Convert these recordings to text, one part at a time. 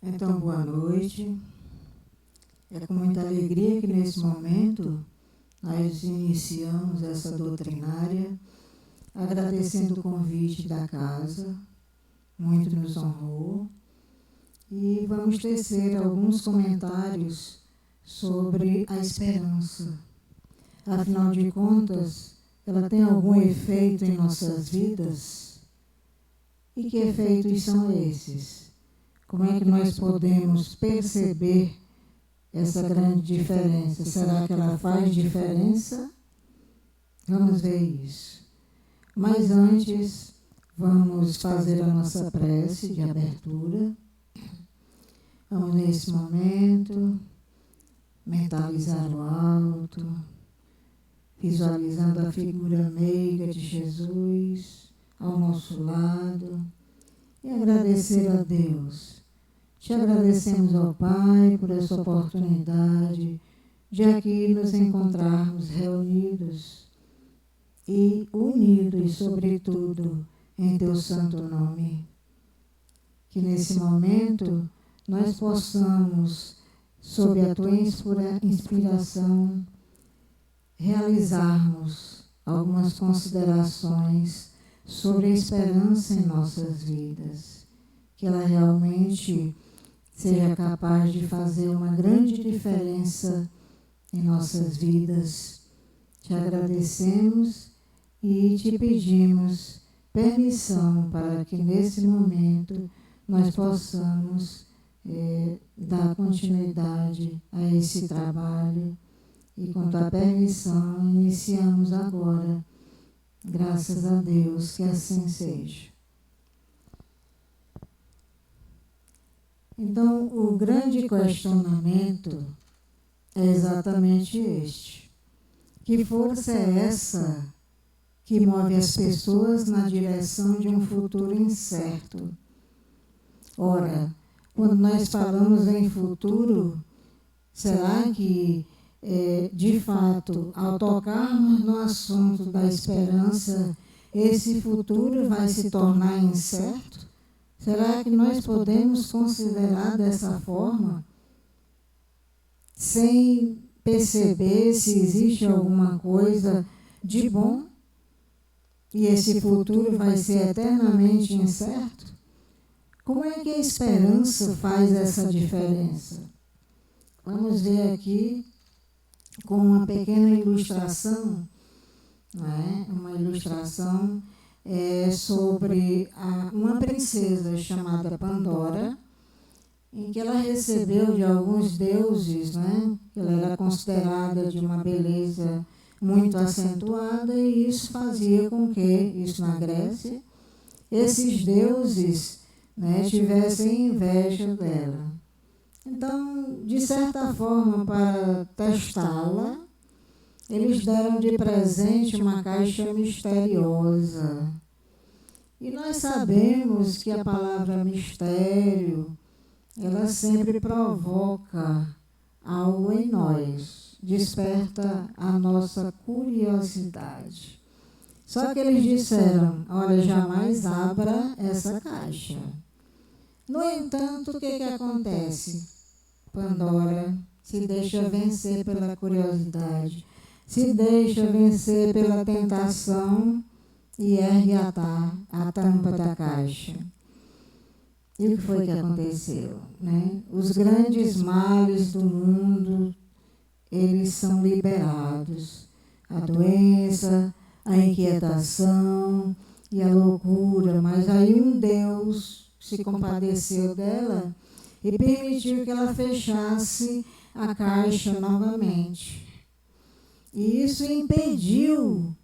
Então, boa noite. É com muita alegria que nesse momento nós iniciamos essa doutrinária, agradecendo o convite da casa, muito nos honrou, e vamos tecer alguns comentários sobre a esperança. Afinal de contas, ela tem algum efeito em nossas vidas? E que efeitos são esses? Como é que nós podemos perceber essa grande diferença? Será que ela faz diferença? Vamos ver isso. Mas antes, vamos fazer a nossa prece de abertura. Vamos, nesse momento, mentalizar o alto, visualizando a figura meiga de Jesus ao nosso lado e agradecer a Deus. Te agradecemos, ó Pai, por essa oportunidade de aqui nos encontrarmos reunidos e unidos, sobretudo, em Teu santo nome. Que nesse momento nós possamos, sob a Tua inspiração, realizarmos algumas considerações sobre a esperança em nossas vidas. Que ela realmente seja capaz de fazer uma grande diferença em nossas vidas. Te agradecemos e te pedimos permissão para que nesse momento nós possamos dar continuidade a esse trabalho. E com tua permissão iniciamos agora. Graças a Deus, que assim seja. Então, o grande questionamento é exatamente este. Que força é essa que move as pessoas na direção de um futuro incerto? Ora, quando nós falamos em futuro, será que, de fato, ao tocarmos no assunto da esperança, esse futuro vai se tornar incerto? Será que nós podemos considerar dessa forma, sem perceber se existe alguma coisa de bom e esse futuro vai ser eternamente incerto? Como é que a esperança faz essa diferença? Vamos ver aqui com uma pequena ilustração, uma ilustração sobre uma princesa chamada Pandora, em que ela recebeu de alguns deuses, ela era considerada de uma beleza muito acentuada, e isso fazia com que, isso na Grécia, esses deuses tivessem inveja dela. Então, de certa forma, para testá-la, eles deram de presente uma caixa misteriosa. E nós sabemos que a palavra mistério, ela sempre provoca algo em nós, desperta a nossa curiosidade. Só que eles disseram, olha, jamais abra essa caixa. No entanto, o que acontece? Pandora se deixa vencer pela curiosidade, se deixa vencer pela tentação e ergue a tampa da caixa. E o que foi que aconteceu? Os grandes males do mundo, eles são liberados. A doença, a inquietação e a loucura. Mas aí um Deus se compadeceu dela e permitiu que ela fechasse a caixa novamente. E isso impediu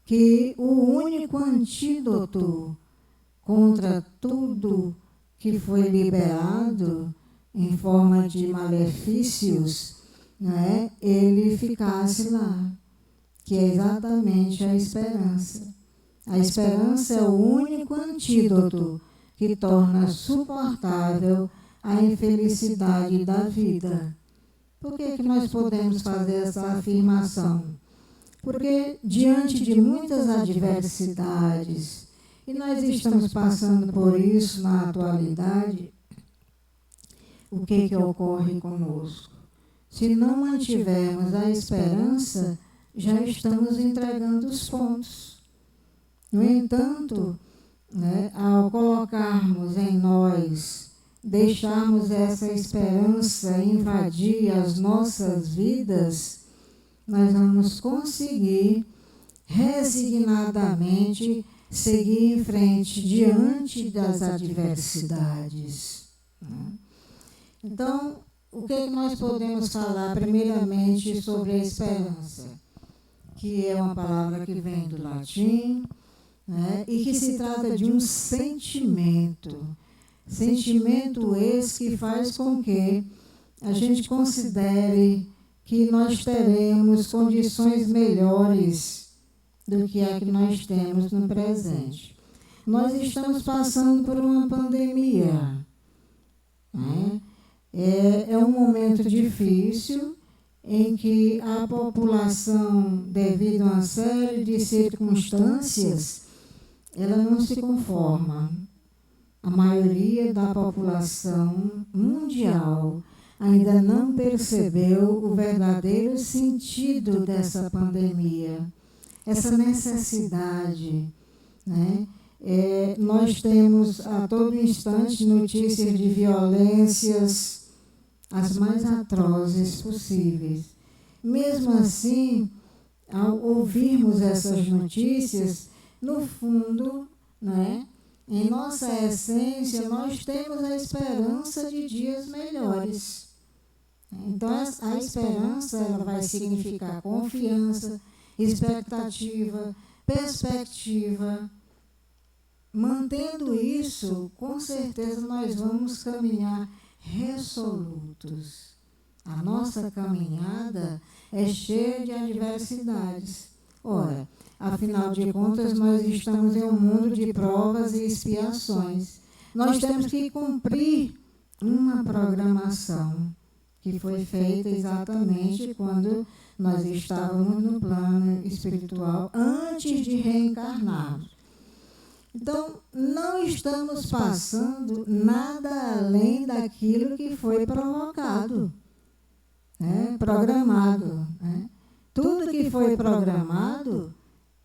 que o único antídoto contra tudo que foi liberado em forma de malefícios, ele ficasse lá, que é exatamente a esperança. A esperança é o único antídoto que torna suportável a infelicidade da vida. Por que nós podemos fazer essa afirmação? Porque diante de muitas adversidades, e nós estamos passando por isso na atualidade, o que ocorre conosco. Se não mantivermos a esperança, já estamos entregando os pontos. No entanto, ao colocarmos em nós, deixarmos essa esperança invadir as nossas vidas, nós vamos conseguir resignadamente seguir em frente diante das adversidades. Então, o que nós podemos falar primeiramente sobre a esperança? Que é uma palavra que vem do latim, e que se trata de um sentimento. Sentimento esse que faz com que a gente considere que nós teremos condições melhores do que a que nós temos no presente. Nós estamos passando por uma pandemia. É um momento difícil em que a população, devido a uma série de circunstâncias, ela não se conforma. A maioria da população mundial ainda não percebeu o verdadeiro sentido dessa pandemia, essa necessidade. Nós temos a todo instante notícias de violências, as mais atrozes possíveis. Mesmo assim, ao ouvirmos essas notícias, no fundo, em nossa essência, nós temos a esperança de dias melhores. Então, a esperança ela vai significar confiança, expectativa, perspectiva. Mantendo isso, com certeza nós vamos caminhar resolutos. A nossa caminhada é cheia de adversidades. Ora, afinal de contas, nós estamos em um mundo de provas e expiações. Nós temos que cumprir uma programação que foi feita exatamente quando nós estávamos no plano espiritual, antes de reencarnarmos. Então, não estamos passando nada além daquilo que foi provocado, programado. Tudo que foi programado,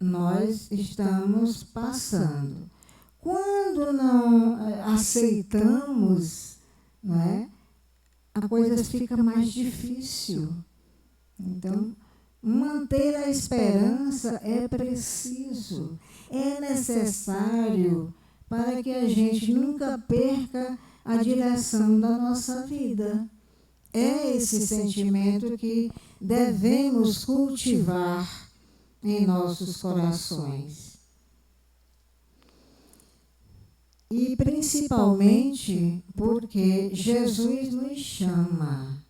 nós estamos passando. Quando não aceitamos, a coisa fica mais difícil. Então, manter a esperança é preciso, é necessário para que a gente nunca perca a direção da nossa vida. É esse sentimento que devemos cultivar em nossos corações. E principalmente porque Jesus nos chama.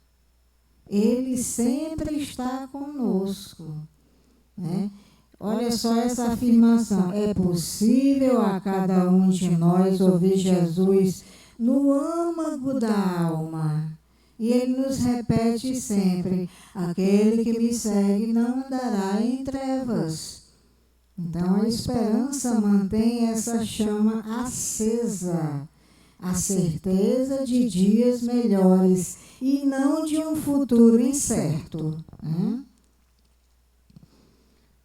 Ele sempre está conosco. Olha só essa afirmação. É possível a cada um de nós ouvir Jesus no âmago da alma. E ele nos repete sempre: aquele que me segue não andará em trevas. Então a esperança mantém essa chama acesa. A certeza de dias melhores e não de um futuro incerto.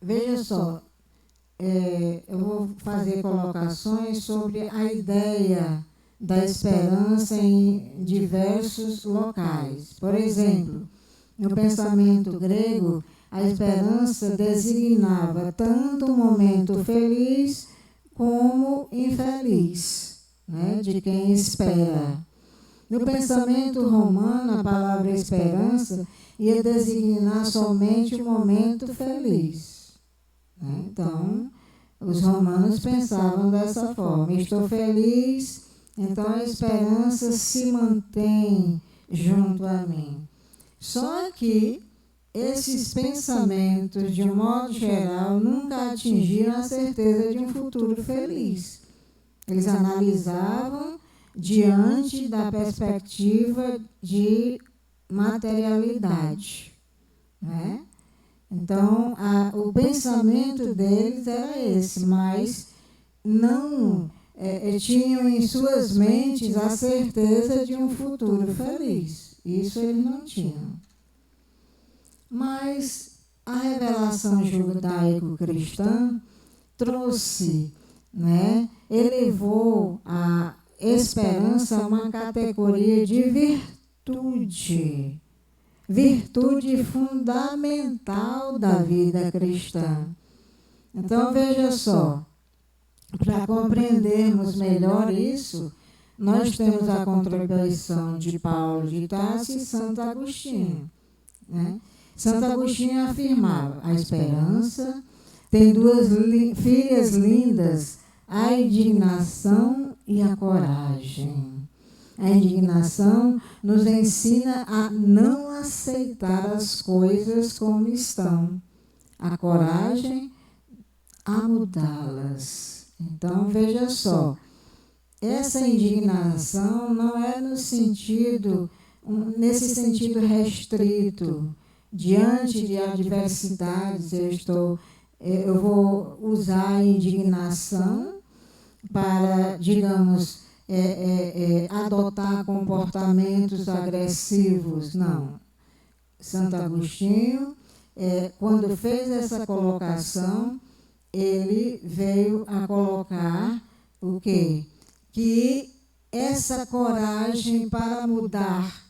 Veja só, eu vou fazer colocações sobre a ideia da esperança em diversos locais. Por exemplo, no pensamento grego, a esperança designava tanto um momento feliz como infeliz, de quem espera. No pensamento romano, a palavra esperança ia designar somente o momento feliz. Então, os romanos pensavam dessa forma: estou feliz, então a esperança se mantém junto a mim. Só que esses pensamentos, de um modo geral, nunca atingiram a certeza de um futuro feliz. Eles analisavam diante da perspectiva de materialidade. Então, o pensamento deles era esse, mas não tinham em suas mentes a certeza de um futuro feliz. Isso eles não tinham. Mas a revelação judaico-cristã trouxe, né, elevou a esperança a uma categoria de virtude fundamental da vida cristã. Então, veja só, para compreendermos melhor isso, nós temos a contribuição de Paulo de Tarso e Santo Agostinho, né? Santo Agostinho afirmava: a esperança tem duas filhas lindas, a indignação e a coragem. A indignação nos ensina a não aceitar as coisas como estão. A coragem, a mudá-las. Então, veja só, essa indignação não é nesse sentido restrito. Diante de adversidades, eu vou usar a indignação para, digamos, adotar comportamentos agressivos. Não. Santo Agostinho, quando fez essa colocação, ele veio a colocar o quê? Que essa coragem para mudar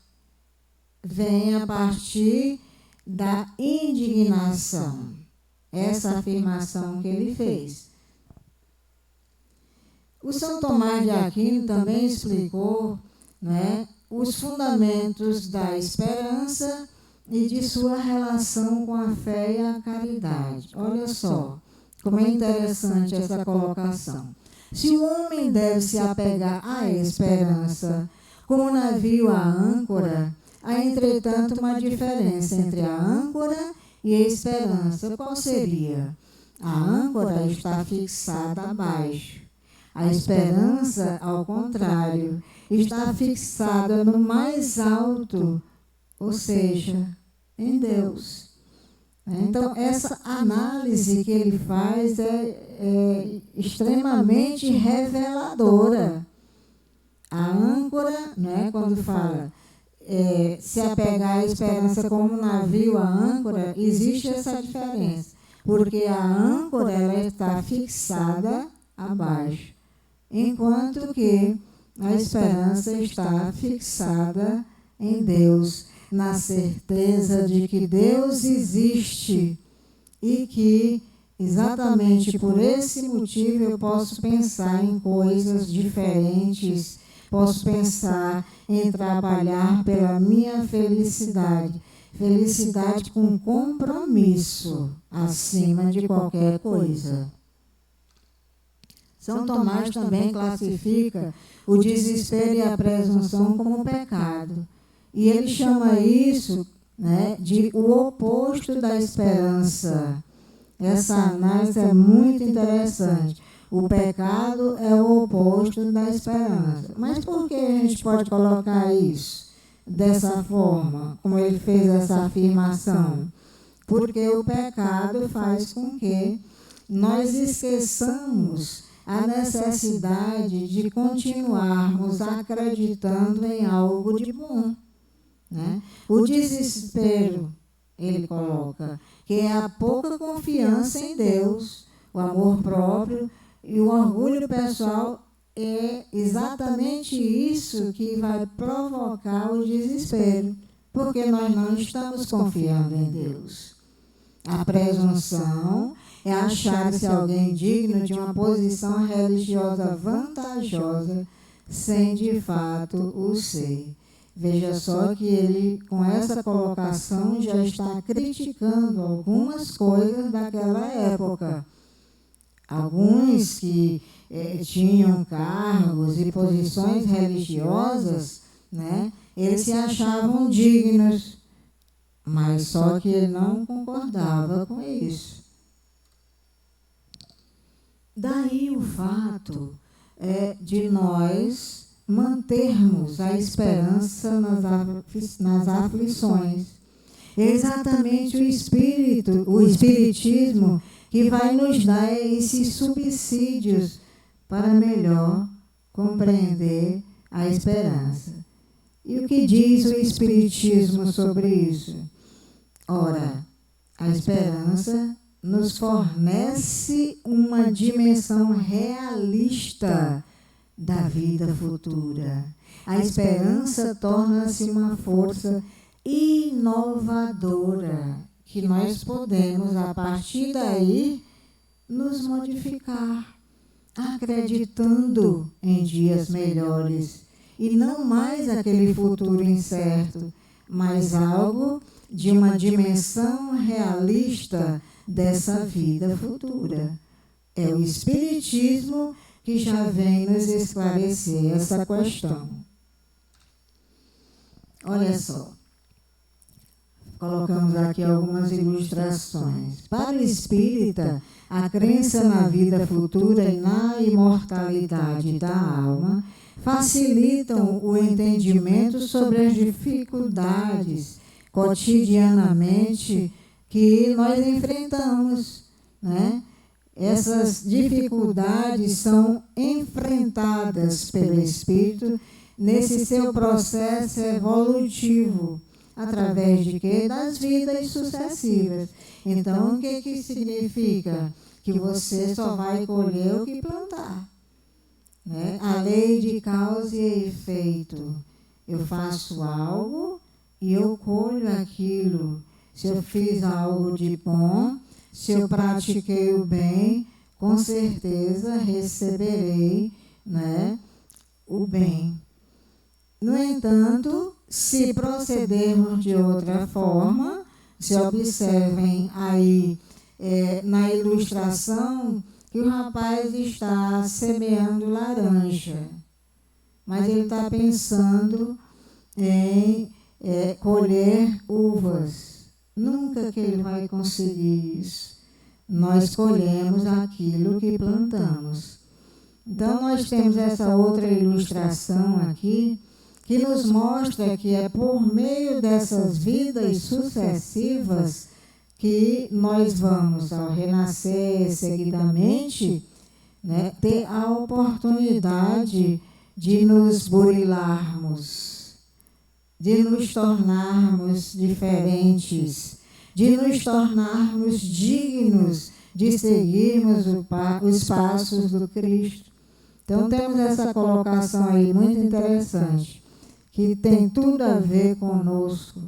vem a partir da indignação. Essa afirmação que ele fez. O São Tomás de Aquino também explicou, né, os fundamentos da esperança e de sua relação com a fé e a caridade. Olha só como é interessante essa colocação. Se o homem deve se apegar à esperança como um navio à âncora, há, entretanto, uma diferença entre a âncora e a esperança. Qual seria? A âncora está fixada abaixo. A esperança, ao contrário, está fixada no mais alto, ou seja, em Deus. Então, essa análise que ele faz é extremamente reveladora. A âncora, né, quando fala se apegar à esperança como um navio à âncora, existe essa diferença, porque a âncora ela está fixada abaixo, enquanto que a esperança está fixada em Deus, na certeza de que Deus existe e que, exatamente por esse motivo, eu posso pensar em coisas diferentes, posso pensar em trabalhar pela minha felicidade, felicidade com compromisso, acima de qualquer coisa. São Tomás também classifica o desespero e a presunção como pecado. E ele chama isso, né, de o oposto da esperança. Essa análise é muito interessante. O pecado é o oposto da esperança. Mas por que a gente pode colocar isso dessa forma, como ele fez essa afirmação? Porque o pecado faz com que nós esqueçamos a necessidade de continuarmos acreditando em algo de bom, né? O desespero, ele coloca, que é a pouca confiança em Deus, o amor próprio e o orgulho pessoal, é exatamente isso que vai provocar o desespero, porque nós não estamos confiando em Deus. A presunção é achar-se alguém digno de uma posição religiosa vantajosa, sem de fato o ser. Veja só que ele, com essa colocação, já está criticando algumas coisas daquela época. Alguns que tinham cargos e posições religiosas, né, eles se achavam dignos, mas só que ele não concordava com isso. Daí o fato de nós mantermos a esperança nas aflições. É exatamente o espiritismo que vai nos dar esses subsídios para melhor compreender a esperança. E o que diz o Espiritismo sobre isso? Ora, a esperança nos fornece uma dimensão realista da vida futura. A esperança torna-se uma força inovadora que nós podemos, a partir daí, nos modificar, acreditando em dias melhores e não mais aquele futuro incerto, mas algo de uma dimensão realista dessa vida futura. É o Espiritismo que já vem nos esclarecer essa questão. Olha só, colocamos aqui algumas ilustrações. Para o espírita, a crença na vida futura e na imortalidade da alma facilitam o entendimento sobre as dificuldades cotidianamente que nós enfrentamos, né? Essas dificuldades são enfrentadas pelo espírito nesse seu processo evolutivo, através de quê? Das vidas sucessivas. Então, o que significa? Que você só vai colher o que plantar, né? A lei de causa e efeito. Eu faço algo e eu colho aquilo. Se eu fiz algo de bom, se eu pratiquei o bem, com certeza receberei, né, o bem. No entanto, se procedermos de outra forma, se observem aí na ilustração que o rapaz está semeando laranja, mas ele está pensando em colher uvas. Nunca que ele vai conseguir isso. Nós colhemos aquilo que plantamos. Então, nós temos essa outra ilustração aqui, que nos mostra que é por meio dessas vidas sucessivas que nós vamos, ao renascer seguidamente, né, ter a oportunidade de nos burilarmos, de nos tornarmos diferentes, de nos tornarmos dignos de seguirmos os passos do Cristo. Então, temos essa colocação aí muito interessante, que tem tudo a ver conosco.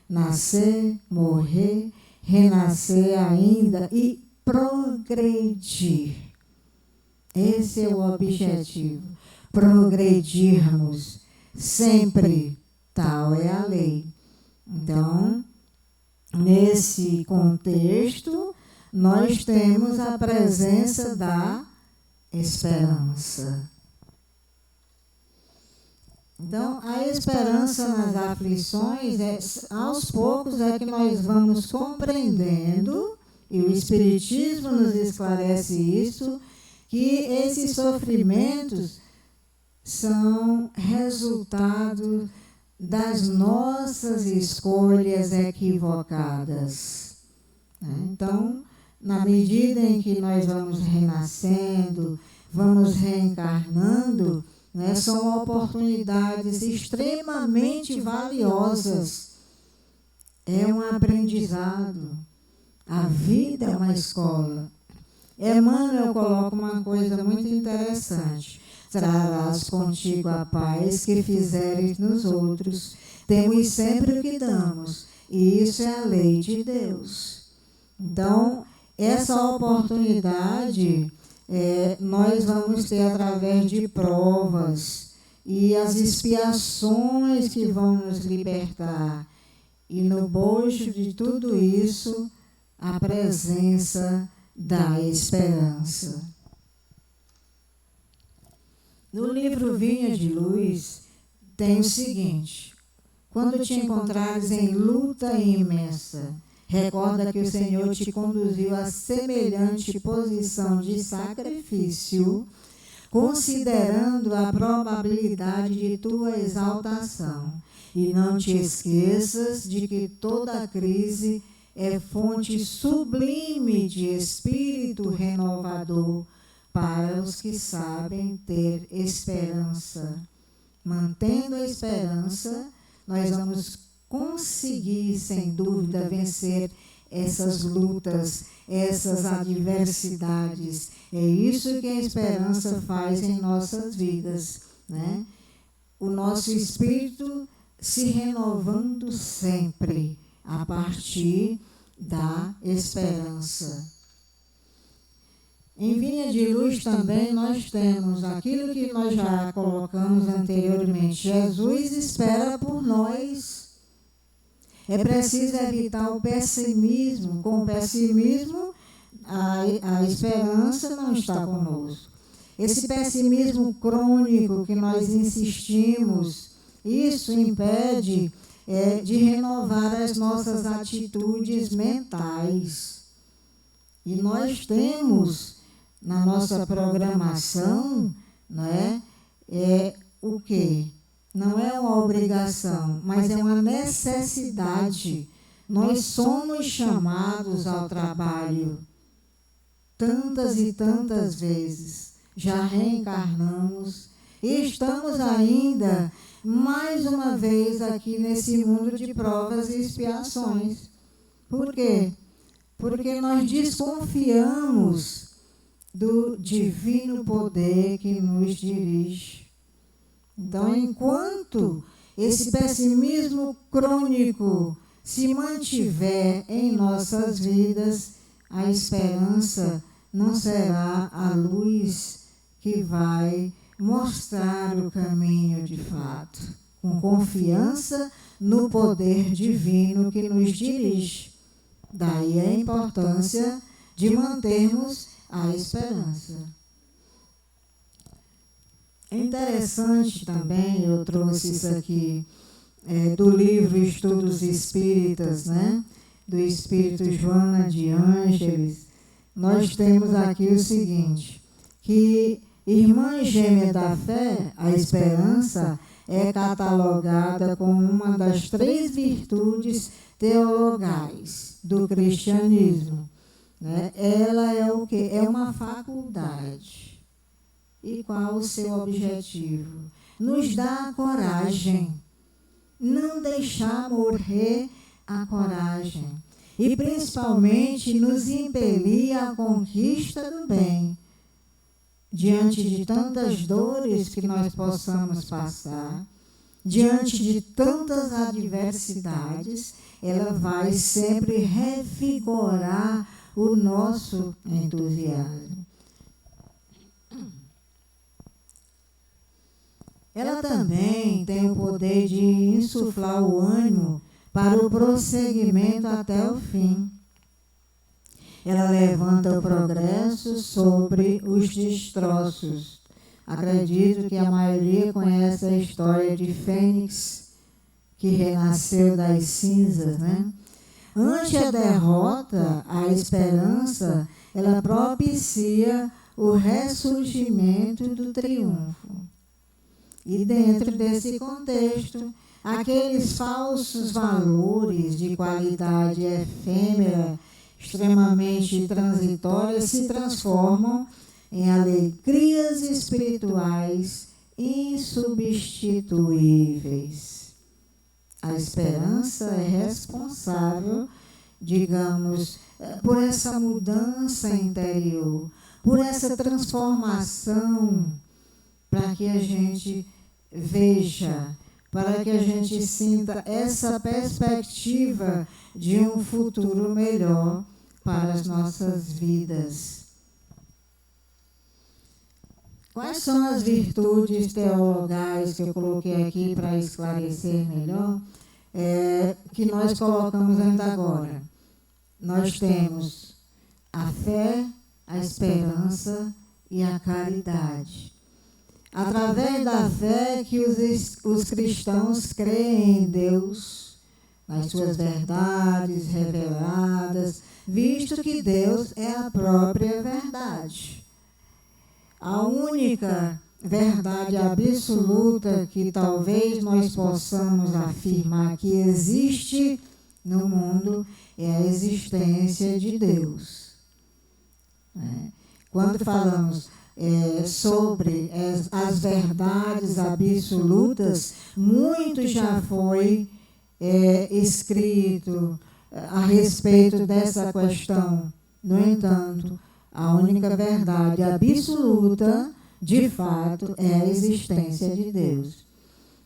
Nascer, morrer, renascer ainda e progredir. Esse é o objetivo. Progredirmos sempre. Tal é a lei. Então, nesse contexto, nós temos a presença da esperança. Então, a esperança nas aflições, aos poucos é que nós vamos compreendendo, e o Espiritismo nos esclarece isso, que esses sofrimentos são resultado das nossas escolhas equivocadas. Então, na medida em que nós vamos renascendo, vamos reencarnando, né, são oportunidades extremamente valiosas. É um aprendizado. A vida é uma escola. Emmanuel coloca uma coisa muito interessante. Trarás contigo a paz que fizeres nos outros. Temos sempre o que damos. E isso é a lei de Deus. Então, essa oportunidade nós vamos ter através de provas e as expiações que vão nos libertar. E no bojo de tudo isso, a presença da esperança. No livro Vinha de Luz, tem o seguinte: quando te encontrares em luta imensa, recorda que o Senhor te conduziu a semelhante posição de sacrifício, considerando a probabilidade de tua exaltação. E não te esqueças de que toda crise é fonte sublime de espírito renovador para os que sabem ter esperança. Mantendo a esperança, nós vamos conseguir, sem dúvida, vencer essas lutas, essas adversidades. É isso que a esperança faz em nossas vidas, né? O nosso espírito se renovando sempre a partir da esperança. Em Vinha de Luz também nós temos aquilo que nós já colocamos anteriormente. Jesus espera por nós. É preciso evitar o pessimismo. Com o pessimismo, a esperança não está conosco. Esse pessimismo crônico que nós insistimos, isso impede de renovar as nossas atitudes mentais. E nós temos na nossa programação, não é o quê? Não é uma obrigação, mas é uma necessidade. Nós somos chamados ao trabalho tantas e tantas vezes. Já reencarnamos e estamos ainda mais uma vez aqui nesse mundo de provas e expiações. Por quê? Porque nós desconfiamos do divino poder que nos dirige. Então, enquanto esse pessimismo crônico se mantiver em nossas vidas, a esperança não será a luz que vai mostrar o caminho de fato, com confiança no poder divino que nos dirige. Daí a importância de mantermos a esperança. É interessante também, eu trouxe isso aqui do livro Estudos Espíritas, né? Do Espírito Joana de Ângeles. Nós temos aqui o seguinte, que irmã gêmea da fé, a esperança, é catalogada como uma das 3 virtudes teologais do cristianismo. Né? Ela é o quê? É uma faculdade. E qual o seu objetivo? Nos dá a coragem. Não deixar morrer a coragem. E principalmente nos impelir à conquista do bem. Diante de tantas dores que nós possamos passar, diante de tantas adversidades, ela vai sempre revigorar o nosso entusiasmo. Ela também tem o poder de insuflar o ânimo para o prosseguimento até o fim. Ela levanta o progresso sobre os destroços. Acredito que a maioria conhece a história de Fênix, que renasceu das cinzas, né? Ante a derrota, a esperança, ela propicia o ressurgimento do triunfo. E dentro desse contexto, aqueles falsos valores de qualidade efêmera, extremamente transitórias, se transformam em alegrias espirituais insubstituíveis. A esperança é responsável, digamos, por essa mudança interior, por essa transformação, para que a gente veja, para que a gente sinta essa perspectiva de um futuro melhor para as nossas vidas. Quais são as virtudes teologais que eu coloquei aqui para esclarecer melhor, que nós colocamos ainda agora? Nós temos a fé, a esperança e a caridade. Através da fé que os cristãos creem em Deus, nas suas verdades reveladas, visto que Deus é a própria verdade. A única verdade absoluta que talvez nós possamos afirmar que existe no mundo é a existência de Deus. Quando falamos sobre as verdades absolutas, muito já foi escrito a respeito dessa questão. No entanto, a única verdade absoluta, de fato, é a existência de Deus.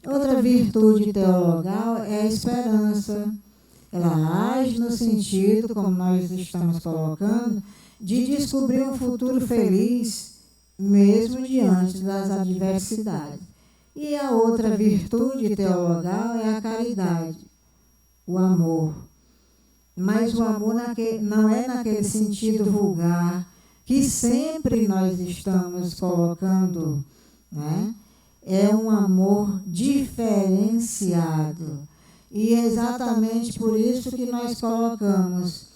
Outra virtude teologal é a esperança. Ela age no sentido, como nós estamos colocando, de descobrir um futuro feliz, mesmo diante das adversidades. E a outra virtude teologal é a caridade, o amor. Mas o amor não é naquele sentido vulgar que sempre nós estamos colocando, né? É um amor diferenciado. E é exatamente por isso que nós colocamos,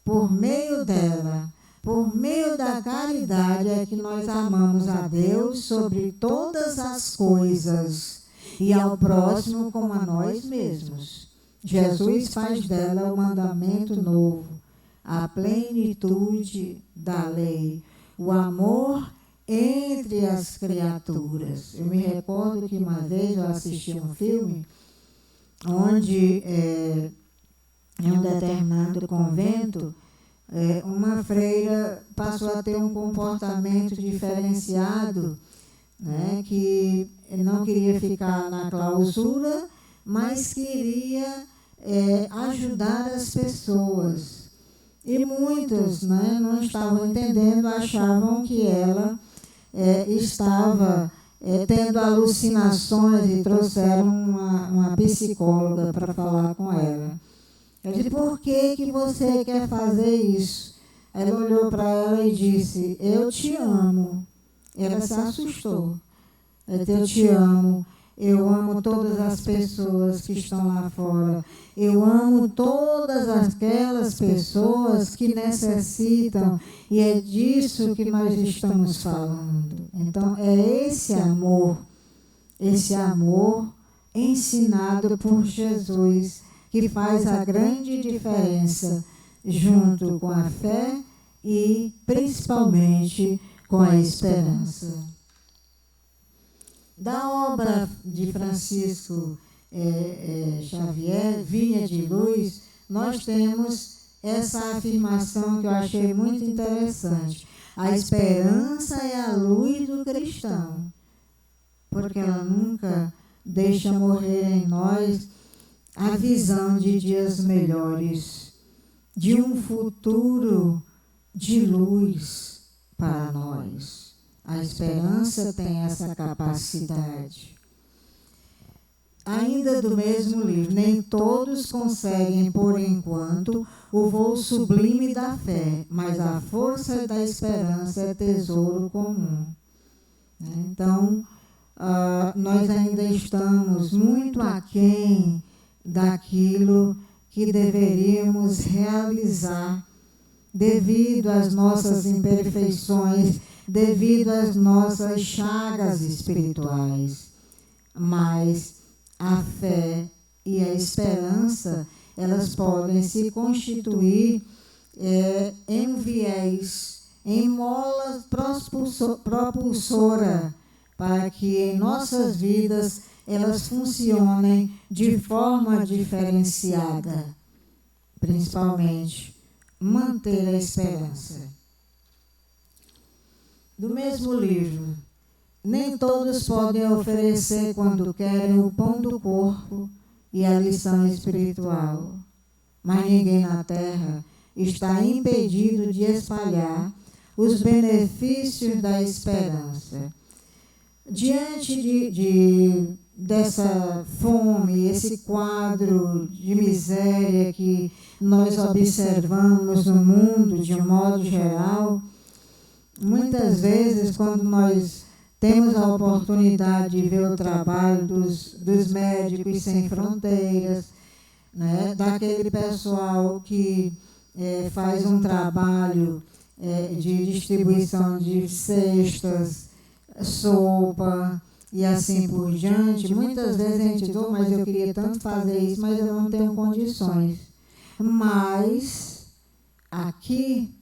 por meio dela, por meio da caridade, é que nós amamos a Deus sobre todas as coisas e ao próximo como a nós mesmos. Jesus faz dela o mandamento novo, a plenitude da lei, o amor entre as criaturas. Eu me recordo que uma vez eu assisti um filme onde, em um determinado convento, uma freira passou a ter um comportamento diferenciado, né, que não queria ficar na clausura, mas queria ajudar as pessoas. E muitos, né, não estavam entendendo, achavam que ela estava tendo alucinações e trouxeram uma psicóloga para falar com ela. Eu disse, por que você quer fazer isso? Ela olhou para ela e disse, eu te amo. Ela se assustou. Ela disse, eu te amo. Eu amo todas as pessoas que estão lá fora. Eu amo todas aquelas pessoas que necessitam. E é disso que nós estamos falando. Então, é esse amor ensinado por Jesus, que faz a grande diferença junto com a fé e, principalmente, com a esperança. Da obra de Francisco Xavier, Vinha de Luz, nós temos essa afirmação que eu achei muito interessante. A esperança é a luz do cristão, porque ela nunca deixa morrer em nós a visão de dias melhores, de um futuro de luz para nós. A esperança tem essa capacidade. Ainda do mesmo livro, nem todos conseguem, por enquanto, o voo sublime da fé, mas a força da esperança é tesouro comum. Então, nós ainda estamos muito aquém daquilo que deveríamos realizar devido às nossas imperfeições, devido às nossas chagas espirituais. Mas a fé e a esperança, elas podem se constituir em viés, em mola propulsora, para que em nossas vidas elas funcionem de forma diferenciada, principalmente manter a esperança. Do mesmo livro, nem todos podem oferecer quando querem o pão do corpo e a lição espiritual, mas ninguém na terra está impedido de espalhar os benefícios da esperança. Diante dessa fome, esse quadro de miséria que nós observamos no mundo de um modo geral, muitas vezes, quando nós temos a oportunidade de ver o trabalho dos Médicos Sem Fronteiras, né, daquele pessoal que faz um trabalho de distribuição de cestas, sopa e assim por diante, muitas vezes a gente diz, mas eu queria tanto fazer isso, mas eu não tenho condições. Mas, aqui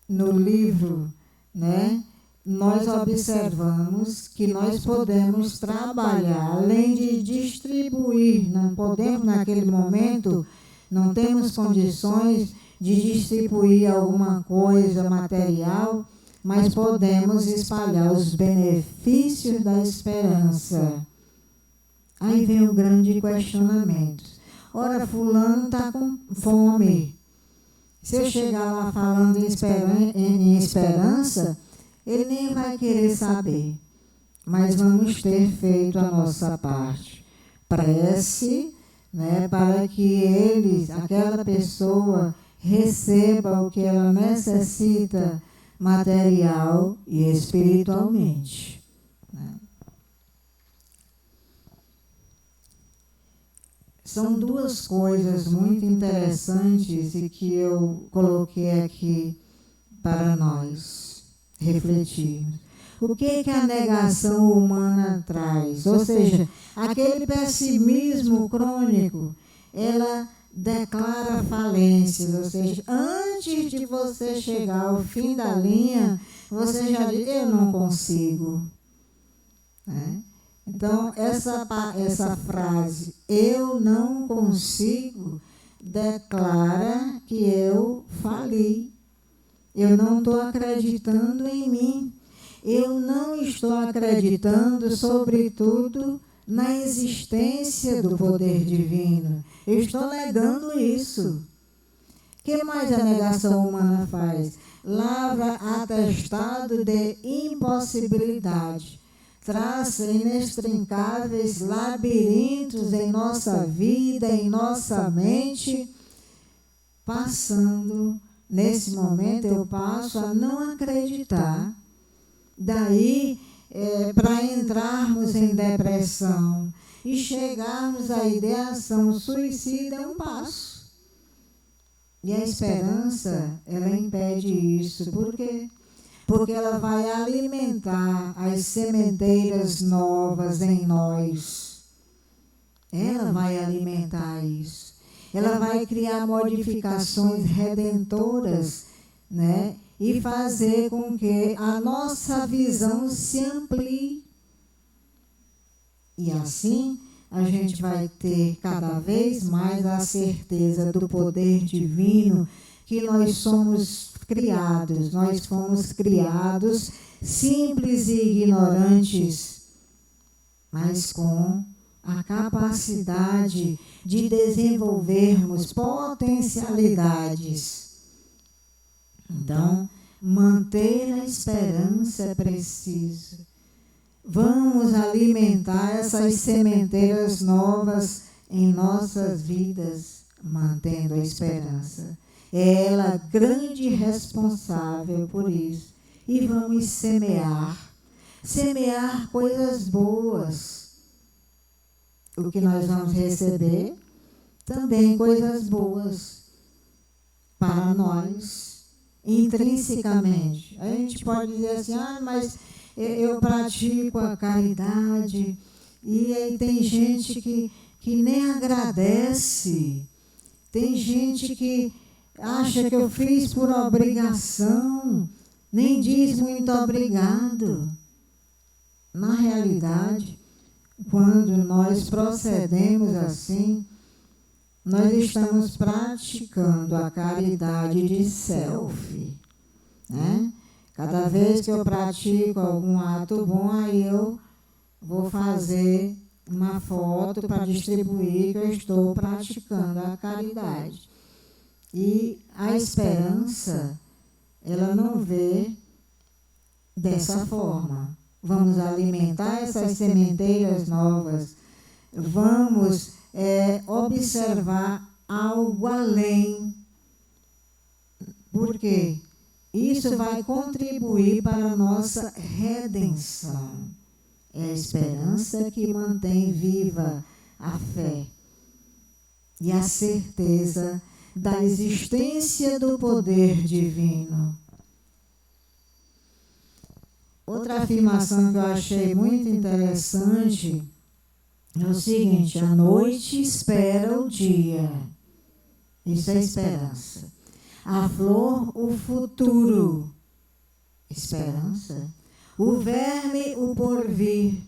no livro, né, nós observamos que nós podemos trabalhar, além de distribuir, não podemos naquele momento, não temos condições de distribuir alguma coisa material, mas podemos espalhar os benefícios da esperança. Aí vem o grande questionamento. Ora, fulano está com fome. Se eu chegar lá falando em esperança, ele nem vai querer saber. Mas vamos ter feito a nossa parte. Prece, né, para que aquela pessoa, receba o que ela necessita material e espiritualmente. Né? São duas coisas muito interessantes e que eu coloquei aqui para nós refletirmos. O que a negação humana traz? Ou seja, aquele pessimismo crônico, ela declara falências, ou seja, antes de você chegar ao fim da linha, você já diz, eu não consigo. Né? Então, essa frase, eu não consigo, declara que eu falhei. Eu não estou acreditando em mim. Eu não estou acreditando, sobretudo, na existência do poder divino. Eu estou negando isso. O que mais a negação humana faz? Lavra atestado de impossibilidade. Traça inextricáveis labirintos em nossa vida, em nossa mente, passando, nesse momento eu passo a não acreditar. Daí, para entrarmos em depressão e chegarmos à ideação suicida é um passo. E a esperança, ela impede isso. Por quê? Porque ela vai alimentar as sementeiras novas em nós. Ela vai alimentar isso. Ela vai criar modificações redentoras, né? E fazer com que a nossa visão se amplie. E assim a gente vai ter cada vez mais a certeza do poder divino, que nós somos criados, nós fomos criados simples e ignorantes, mas com a capacidade de desenvolvermos potencialidades. Então, manter a esperança é preciso. Vamos alimentar essas sementeiras novas em nossas vidas, mantendo a esperança. É ela grande responsável por isso. E vamos semear coisas boas. O que nós vamos receber, também coisas boas para nós, intrinsecamente. A gente pode dizer assim, mas eu pratico a caridade, e aí tem gente que nem agradece, tem gente que acha que eu fiz por obrigação, nem diz muito obrigado. Na realidade, quando nós procedemos assim, nós estamos praticando a caridade de self, né? Cada vez que eu pratico algum ato bom, aí eu vou fazer uma foto para distribuir que eu estou praticando a caridade. E a esperança, ela não vê dessa forma. Vamos alimentar essas sementeiras novas, vamos observar algo além. Por quê? Isso vai contribuir para a nossa redenção. É a esperança que mantém viva a fé e a certeza da existência do poder divino. Outra afirmação que eu achei muito interessante é o seguinte: a noite espera o dia. Isso é esperança. A flor, o futuro. Esperança. o verme, o porvir,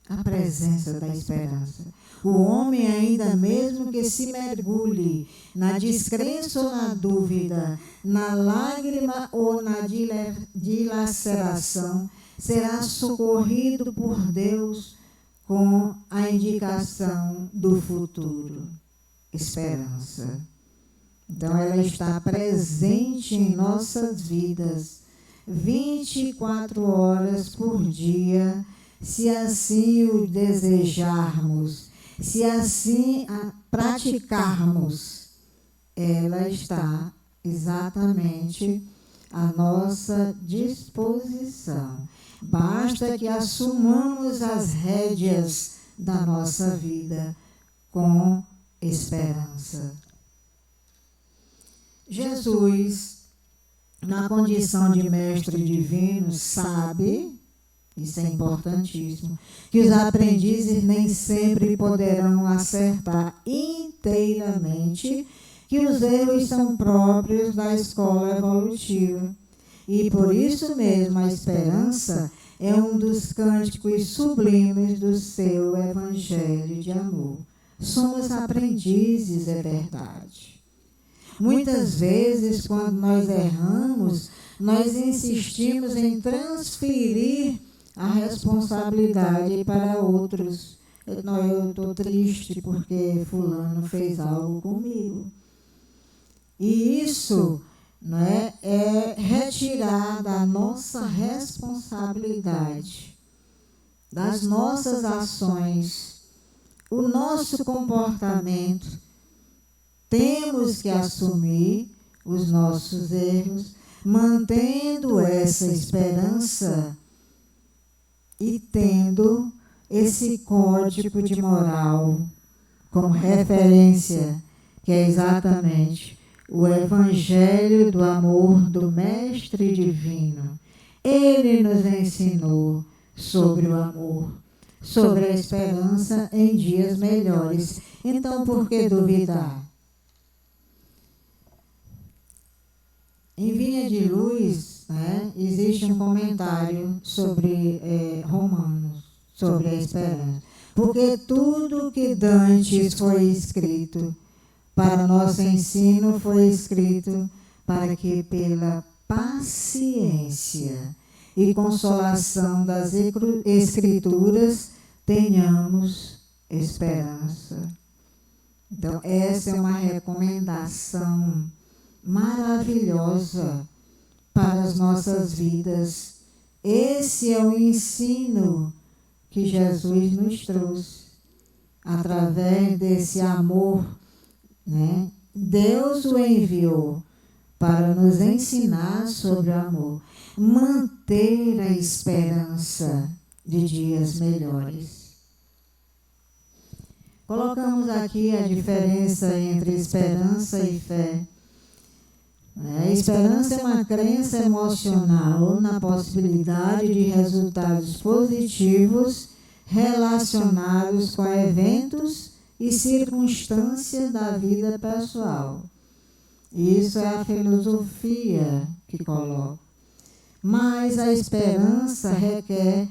a presença da esperança. O homem, ainda mesmo que se mergulhe na descrença ou na dúvida, na lágrima ou na dilaceração, será socorrido por Deus com a indicação do futuro. Esperança. Então, ela está presente em nossas vidas 24 horas por dia, se assim o desejarmos, se assim a praticarmos. Ela está exatamente à nossa disposição. Basta que assumamos as rédeas da nossa vida com esperança. Jesus, na condição de mestre divino, sabe, isso é importantíssimo, que os aprendizes nem sempre poderão acertar inteiramente, que os erros são próprios da escola evolutiva. E por isso mesmo a esperança é um dos cânticos sublimes do seu evangelho de amor. Somos aprendizes, é verdade. Muitas vezes, quando nós erramos, nós insistimos em transferir a responsabilidade para outros. Eu estou triste porque fulano fez algo comigo. E isso, não é retirar da nossa responsabilidade, das nossas ações, o nosso comportamento. Temos que assumir os nossos erros, mantendo essa esperança e tendo esse código de moral como referência, que é exatamente o Evangelho do amor do Mestre Divino. Ele nos ensinou sobre o amor, sobre a esperança em dias melhores. Então, por que duvidar? Em Vinha de Luz, existe um comentário sobre Romanos, sobre a esperança. Porque tudo que dantes foi escrito para nosso ensino foi escrito para que pela paciência e consolação das Escrituras tenhamos esperança. Então, essa é uma recomendação maravilhosa para as nossas vidas. Esse é o ensino que Jesus nos trouxe. Através desse amor, Deus o enviou para nos ensinar sobre o amor, manter a esperança de dias melhores. Colocamos aqui a diferença entre esperança e fé. A esperança é uma crença emocional na possibilidade de resultados positivos relacionados com eventos e circunstâncias da vida pessoal. Isso é a filosofia que coloca. Mas a esperança requer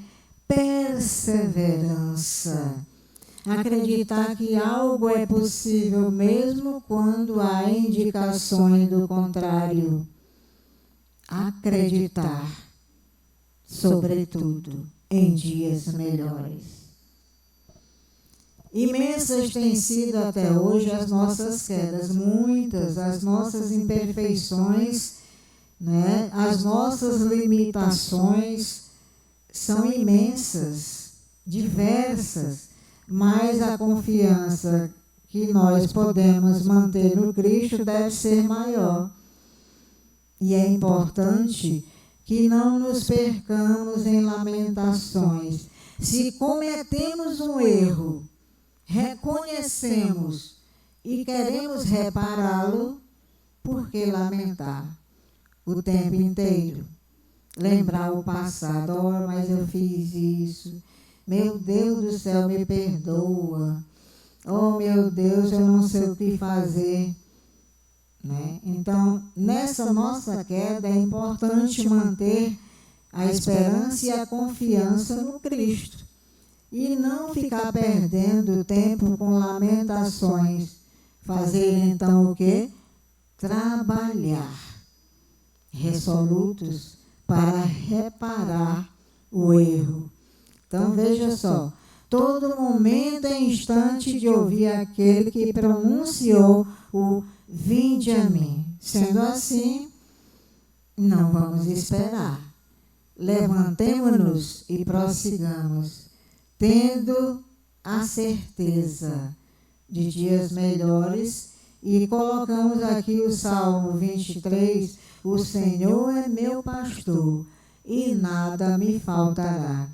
perseverança. Acreditar que algo é possível mesmo quando há indicações do contrário. Acreditar, sobretudo, em dias melhores. Imensas têm sido até hoje as nossas quedas, muitas, as nossas imperfeições, as nossas limitações são imensas, diversas, mas a confiança que nós podemos manter no Cristo deve ser maior. E é importante que não nos percamos em lamentações. Se cometemos um erro, reconhecemos e queremos repará-lo, por que lamentar o tempo inteiro? Lembrar o passado, mas eu fiz isso. Meu Deus do céu, me perdoa. Oh, meu Deus, eu não sei o que fazer. Então, nessa nossa queda, é importante manter a esperança e a confiança no Cristo. E não ficar perdendo tempo com lamentações. Fazer então o quê? Trabalhar, resolutos para reparar o erro. Então veja só, todo momento é instante de ouvir aquele que pronunciou o vinde a mim. Sendo assim, não vamos esperar. Levantemo-nos e prossigamos, tendo a certeza de dias melhores. E colocamos aqui o Salmo 23, o Senhor é meu pastor e nada me faltará.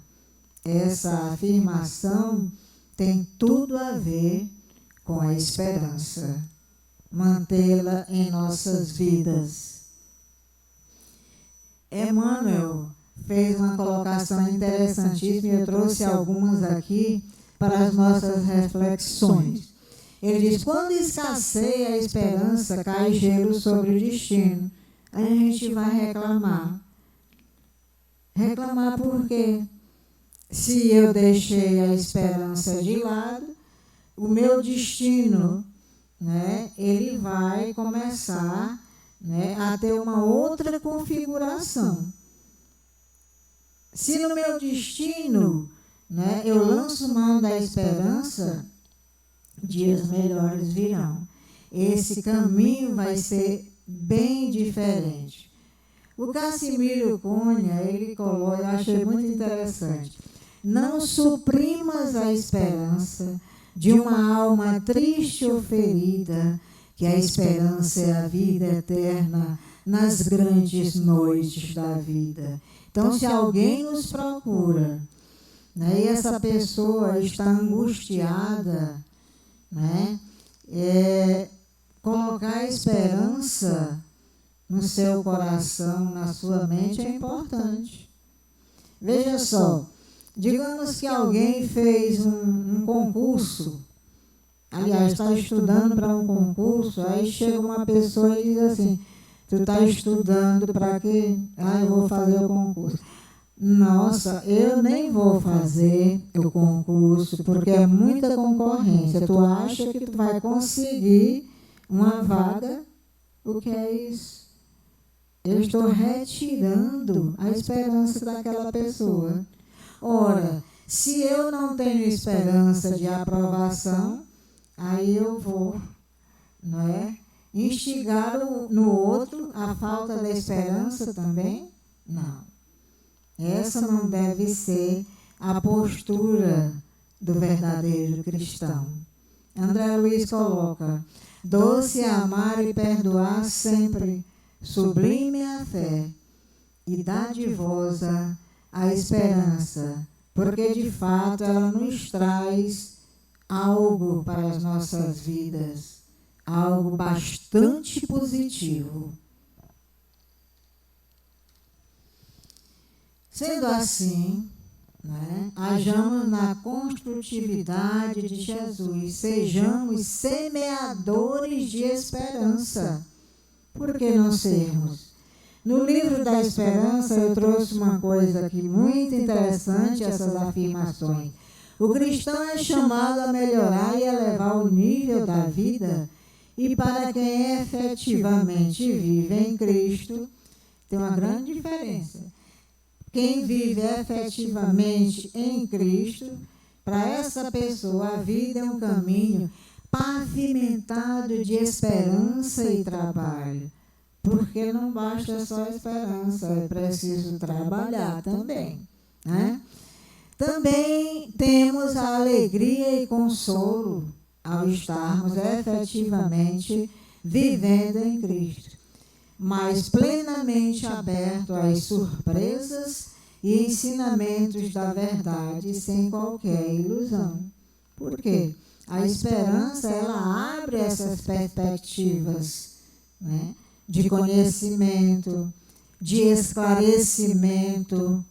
Essa afirmação tem tudo a ver com a esperança, mantê-la em nossas vidas. Emmanuel fez uma colocação interessantíssima e eu trouxe algumas aqui para as nossas reflexões. Ele diz, quando escasseia a esperança, cai gelo sobre o destino. Aí a gente vai reclamar. Reclamar por quê? Se eu deixei a esperança de lado, o meu destino, né, ele vai começar, né, a ter uma outra configuração. Se no meu destino, né, eu lanço mão da esperança, dias melhores virão. Esse caminho vai ser bem diferente. O Cassimiro Cunha, ele coloca, eu achei muito interessante. Não suprimas a esperança de uma alma triste ou ferida, que a esperança é a vida eterna nas grandes noites da vida. Então, se alguém nos procura, né, e essa pessoa está angustiada, né, colocar a esperança no seu coração, na sua mente, é importante. Veja só, digamos que alguém fez um concurso, aliás, está estudando para um concurso, aí chega uma pessoa e diz assim, tu está estudando para quê? Eu vou fazer o concurso. Nossa, eu nem vou fazer o concurso, porque é muita concorrência. Tu acha que tu vai conseguir uma vaga? O que é isso? Eu estou retirando a esperança daquela pessoa. Ora, se eu não tenho esperança de aprovação, aí eu vou, não é? Instigar no outro a falta da esperança também? Não. Essa não deve ser a postura do verdadeiro cristão. André Luiz coloca, doce amar e perdoar sempre, sublime a fé e dadivosa a esperança, porque de fato ela nos traz algo para as nossas vidas, algo bastante positivo. Sendo assim, né, hajamos na construtividade de Jesus, sejamos semeadores de esperança. Por que não sermos? No livro da esperança eu trouxe uma coisa aqui muito interessante, essas afirmações. O cristão é chamado a melhorar e elevar o nível da vida, e para quem efetivamente vive em Cristo, tem uma grande diferença. Quem vive efetivamente em Cristo, para essa pessoa a vida é um caminho pavimentado de esperança e trabalho. Porque não basta só esperança, é preciso trabalhar também, né? Também temos a alegria e consolo ao estarmos efetivamente vivendo em Cristo, mas plenamente aberto às surpresas e ensinamentos da verdade, sem qualquer ilusão. Por quê? A esperança, ela abre essas perspectivas, né, de conhecimento, de esclarecimento,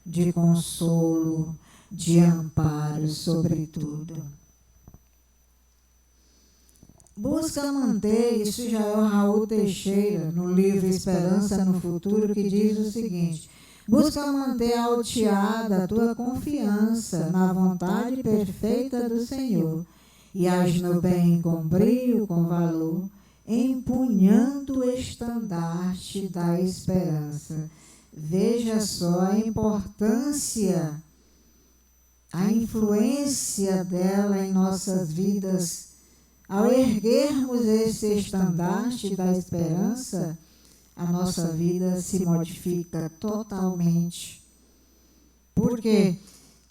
de consolo, de amparo, sobretudo. Busca manter, isso já é o Raul Teixeira, no livro Esperança no Futuro, que diz o seguinte, Busca manter alteada a tua confiança na vontade perfeita do Senhor e age no bem com brio, com valor, empunhando o estandarte da esperança. Veja só a importância, a influência dela em nossas vidas. Ao erguermos esse estandarte da esperança, a nossa vida se modifica totalmente. Porque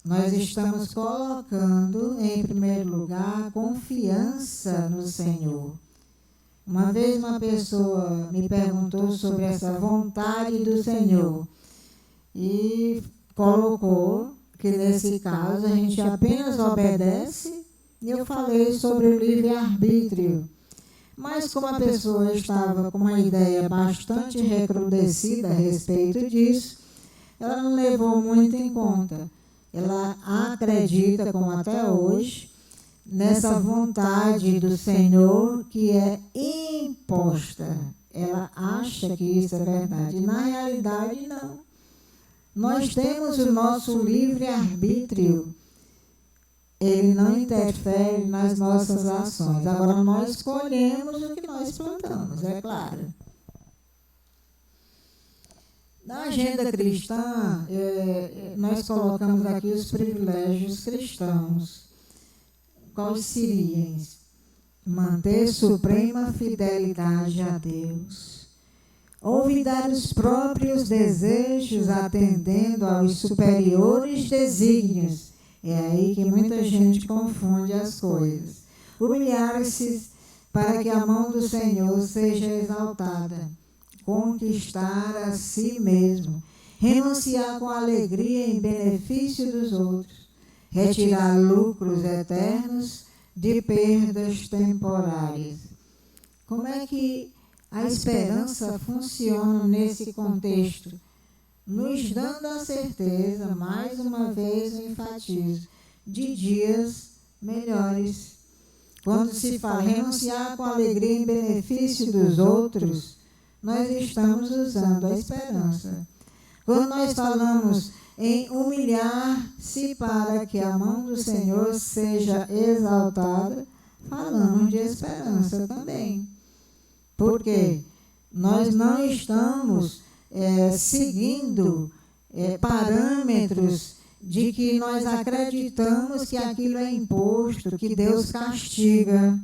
nós estamos colocando, em primeiro lugar, a confiança no Senhor. Uma vez uma pessoa me perguntou sobre essa vontade do Senhor e colocou que, nesse caso, a gente apenas obedece, e eu falei sobre o livre-arbítrio. Mas como a pessoa estava com uma ideia bastante recrudescida a respeito disso, ela não levou muito em conta. Ela acredita, como até hoje, nessa vontade do Senhor que é imposta. Ela acha que isso é verdade. Na realidade, não. Nós temos o nosso livre-arbítrio. Ele não interfere nas nossas ações. Agora, nós escolhemos o que nós plantamos, é claro. Na agenda cristã, nós colocamos aqui os privilégios cristãos. Quais seriam? Manter suprema fidelidade a Deus. Olvidar os próprios desejos, atendendo aos superiores desígnios. É aí que muita gente confunde as coisas. Humilhar-se para que a mão do Senhor seja exaltada. Conquistar a si mesmo. Renunciar com alegria em benefício dos outros. Retirar lucros eternos de perdas temporárias. Como é que a esperança funciona nesse contexto? Nos dando a certeza, mais uma vez eu enfatizo, de dias melhores. Quando se fala renunciar com alegria em benefício dos outros, nós estamos usando a esperança. Quando nós falamos em humilhar-se para que a mão do Senhor seja exaltada, falamos de esperança também. Porque nós não estamos seguindo parâmetros de que nós acreditamos que aquilo é imposto, que Deus castiga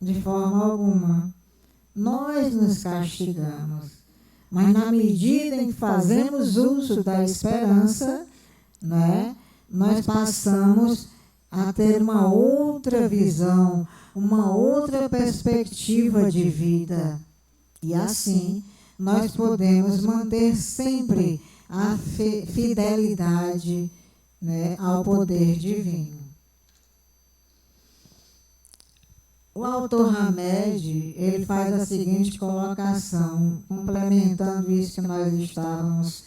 de forma alguma. Nós nos castigamos, mas na medida em que fazemos uso da esperança, né, nós passamos a ter uma outra visão, uma outra perspectiva de vida. E assim, nós podemos manter sempre a fidelidade, né, ao poder divino. O autor Hamed, ele faz a seguinte colocação, complementando isso que nós estávamos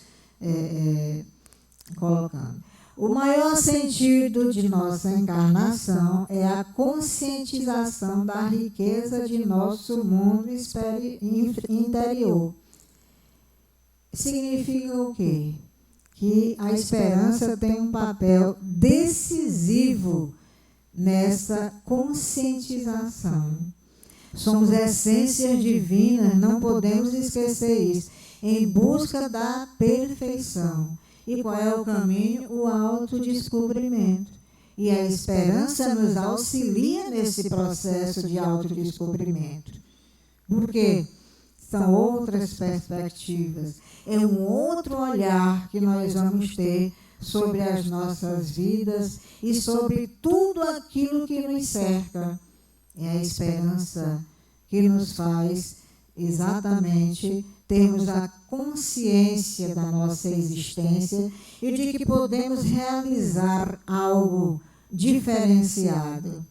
colocando. O maior sentido de nossa encarnação é a conscientização da riqueza de nosso mundo interior. Significa o quê? Que a esperança tem um papel decisivo nessa conscientização. Somos essências divinas, não podemos esquecer isso, em busca da perfeição. E qual é o caminho? O autodescobrimento. E a esperança nos auxilia nesse processo de autodescobrimento. Porque são outras perspectivas. É um outro olhar que nós vamos ter sobre as nossas vidas e sobre tudo aquilo que nos cerca. É a esperança que nos faz exatamente termos a consciência da nossa existência e de que podemos realizar algo diferenciado.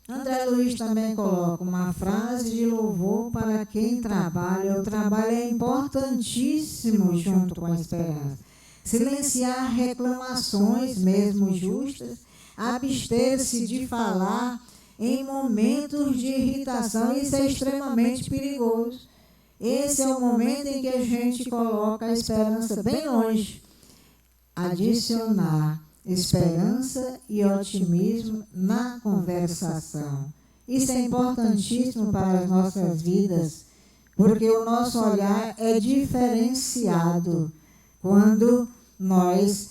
André Luiz também coloca uma frase de louvor para quem trabalha. O trabalho é importantíssimo junto com a esperança. Silenciar reclamações, mesmo justas, abster-se de falar em momentos de irritação, isso é extremamente perigoso. Esse é o momento em que a gente coloca a esperança bem longe. Adicionar esperança e otimismo na conversação. Isso é importantíssimo para as nossas vidas, porque o nosso olhar é diferenciado quando nós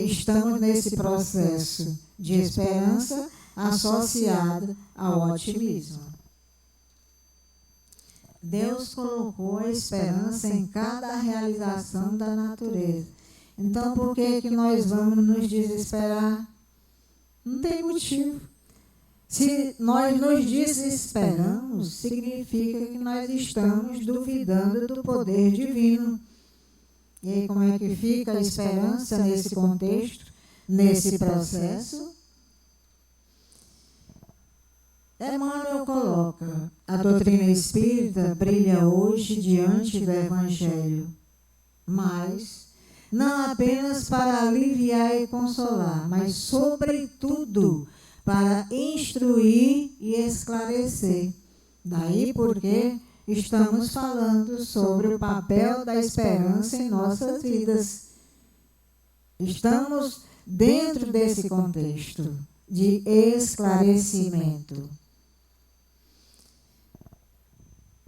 estamos nesse processo de esperança associada ao otimismo. Deus colocou a esperança em cada realização da natureza. Então, por que nós vamos nos desesperar? Não tem motivo. Se nós nos desesperamos, significa que nós estamos duvidando do poder divino. E aí, como é que fica a esperança nesse contexto, nesse processo? Emmanuel coloca: a doutrina espírita brilha hoje diante do Evangelho, mas não apenas para aliviar e consolar, mas, sobretudo, para instruir e esclarecer. Daí porque estamos falando sobre o papel da esperança em nossas vidas. Estamos dentro desse contexto de esclarecimento.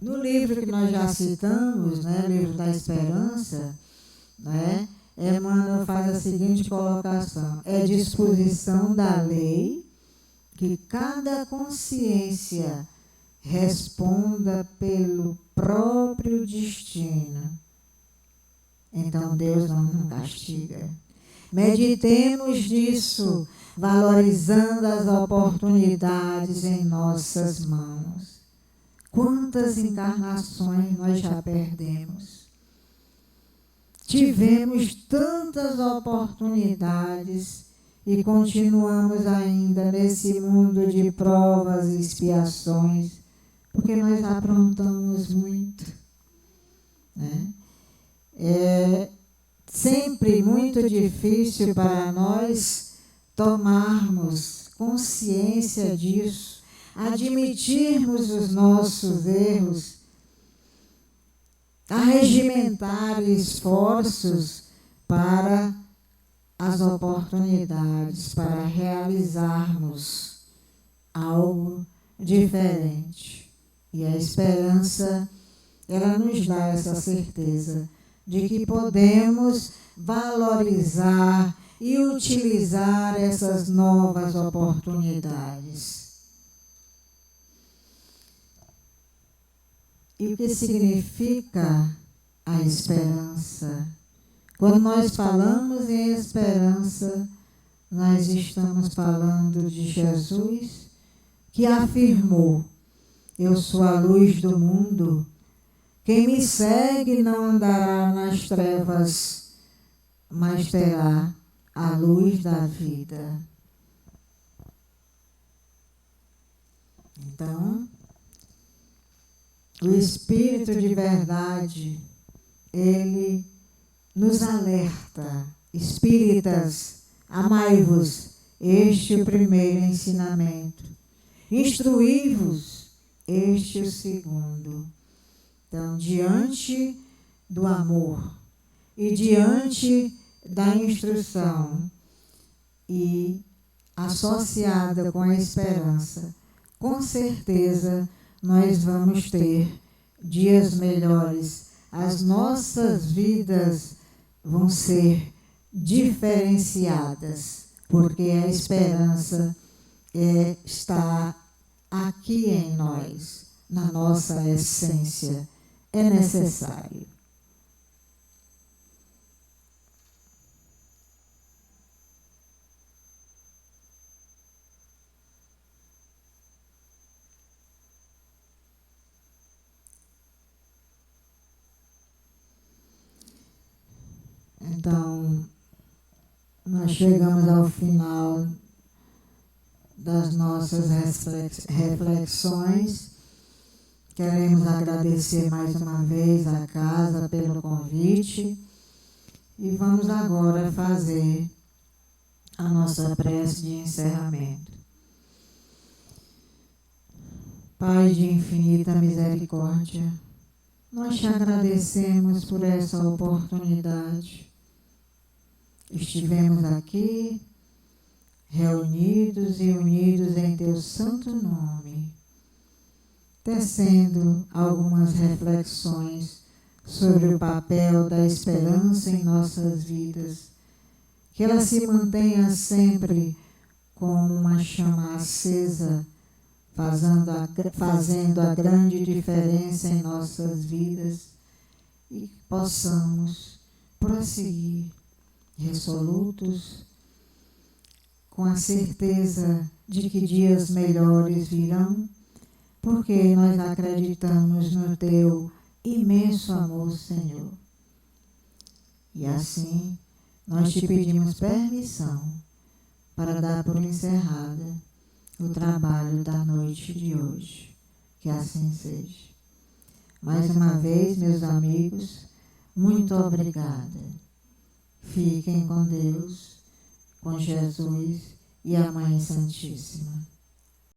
No livro que nós já citamos, o livro da Esperança, Emmanuel faz a seguinte colocação: é disposição da lei que cada consciência responda pelo próprio destino. Então Deus não castiga. Meditemos nisso, valorizando as oportunidades em nossas mãos. Quantas encarnações nós já perdemos? Tivemos tantas oportunidades e continuamos ainda nesse mundo de provas e expiações, porque nós aprontamos muito. É sempre muito difícil para nós tomarmos consciência disso, admitirmos os nossos erros, arregimentar esforços para as oportunidades, para realizarmos algo diferente. E a esperança, ela nos dá essa certeza de que podemos valorizar e utilizar essas novas oportunidades. E o que significa a esperança? Quando nós falamos em esperança, nós estamos falando de Jesus, que afirmou: eu sou a luz do mundo, quem me segue não andará nas trevas, mas terá a luz da vida. Então, o Espírito de verdade, ele nos alerta: espíritas, amai-vos, este é o primeiro ensinamento. Instruí-vos, este é o segundo. Então, diante do amor e diante da instrução e associada com a esperança, com certeza nós vamos ter dias melhores. As nossas vidas vão ser diferenciadas, porque a esperança está aqui em nós, na nossa essência. É necessário. Então, nós chegamos ao final das nossas reflexões. Queremos agradecer mais uma vez à casa pelo convite e vamos agora fazer a nossa prece de encerramento. Pai de infinita misericórdia, Nós te agradecemos por essa oportunidade. Estivemos aqui, reunidos e unidos em teu santo nome, tecendo algumas reflexões sobre o papel da esperança em nossas vidas, que ela se mantenha sempre como uma chama acesa, fazendo a grande diferença em nossas vidas, e possamos prosseguir resolutos, com a certeza de que dias melhores virão, porque nós acreditamos no teu imenso amor, Senhor. E assim, nós te pedimos permissão para dar por encerrada o trabalho da noite de hoje. Que assim seja. Mais uma vez, meus amigos, muito obrigada. Fiquem com Deus, com Jesus e a Mãe Santíssima.